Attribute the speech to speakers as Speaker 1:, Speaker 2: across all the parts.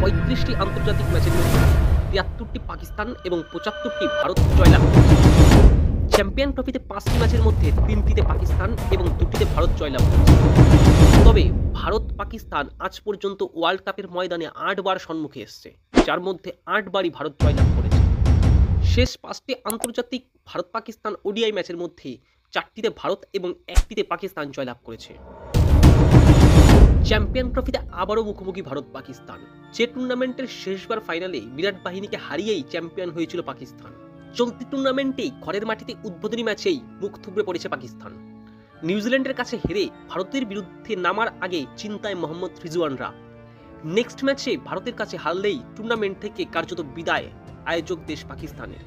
Speaker 1: 35টি আন্তর্জাতিক ম্যাচের মধ্যে 73টি পাকিস্তান এবং 75টি ভারত জয়লাভ করেছে। চ্যাম্পিয়ন ট্রফিতে 5টি ম্যাচের মধ্যে 3টিতে পাকিস্তান এবং 2টিতে ভারত জয়লাভ করেছে। তবে ভারত পাকিস্তান আজ পর্যন্ত ওয়ার্ল্ড কাপের ময়দানে 8 বার সম্মুখে এসেছে, যার মধ্যে 8 বারই ভারত জয়লাভ করেছে। শেষ 5টি আন্তর্জাতিক ভারত পাকিস্তান ওডিআই ম্যাচের মধ্যে 4টিতে ভারত এবং 1টিতে পাকিস্তান জয়লাভ করেছে। চ্যাম্পিয়ন ট্রফিতে আবারও মুখোমুখি ভারত পাকিস্তান। যে টুর্নামেন্টের শেষবার ফাইনালে বিরাট বাহিনীকে হারিয়েই চ্যাম্পিয়ন হয়েছিল পাকিস্তান, চলতি টুর্নামেন্টেই ঘরের মাটিতে উদ্বোধনী ম্যাচেই মুখ থুবড়ে পড়েছে পাকিস্তান। নিউজিল্যান্ডের কাছে হেরে ভারতের বিরুদ্ধে নামার আগে চিন্তায় মোহাম্মদ রিজওয়ানরা। নেক্সট ম্যাচে ভারতের কাছে হারলেই টুর্নামেন্ট থেকে কার্যত বিদায় আয়োজক দেশ পাকিস্তানের।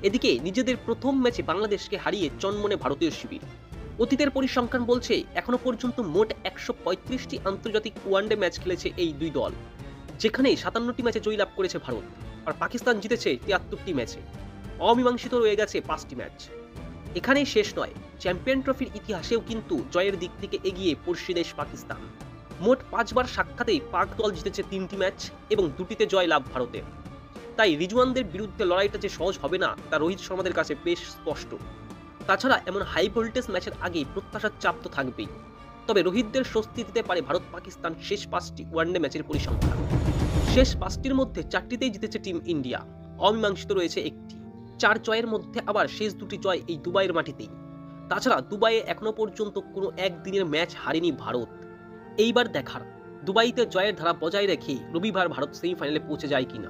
Speaker 1: এদিকে নিজেদের প্রথম ম্যাচে বাংলাদেশকে হারিয়ে চনমনে ভারতীয় শিবির। অতীতের পরিসংখ্যান বলছে এখনো পর্যন্ত মোট 135টি আন্তর্জাতিক ওয়ানডে ম্যাচ খেলেছে এই দুই দল, যেখানে 57টি ম্যাচে জয়লাভ করেছে ভারত, আর পাকিস্তান জিতেছে 73টি ম্যাচে। অমীমাংসিত রয়ে গেছে 5টি ম্যাচ। এখানেই শেষ নয়, চ্যাম্পিয়ন ট্রফির ইতিহাসেও কিন্তু জয়ের দিক থেকে এগিয়ে পড়শি দেশ পাকিস্তান। মোট 5 বার সাক্ষাতেই পাক দল জিতেছে 3টি ম্যাচ এবং 2টিতে জয় লাভ ভারতের। তাই রিজওয়ানদের বিরুদ্ধে লড়াইটা যে সহজ হবে না তা রোহিত শর্মাদের কাছে বেশ স্পষ্ট। তাছাড়া এমন হাই ভোল্টেজ ম্যাচের আগেই প্রত্যাশার চাপ তো থাকবেই। তবে রোহিতদের স্বস্তি দিতে পারে ভারত পাকিস্তান শেষ 5টি ওয়ানডে ম্যাচের পরিসংখ্যান। শেষ 5টির মধ্যে 4টিতেই জিতেছে টিম ইন্ডিয়া, অমীমাংসিত রয়েছে 1টি। 4 জয়ের মধ্যে আবার শেষ 2টি জয় এই দুবাইয়ের মাটিতেই। তাছাড়া দুবাইয়ে এখনো পর্যন্ত কোনো একদিনের ম্যাচ হারেনি ভারত। এইবার দেখার দুবাইতে জয়ের ধারা বজায় রেখে রবিবার ভারত সেমিফাইনালে পৌঁছে যায় কিনা।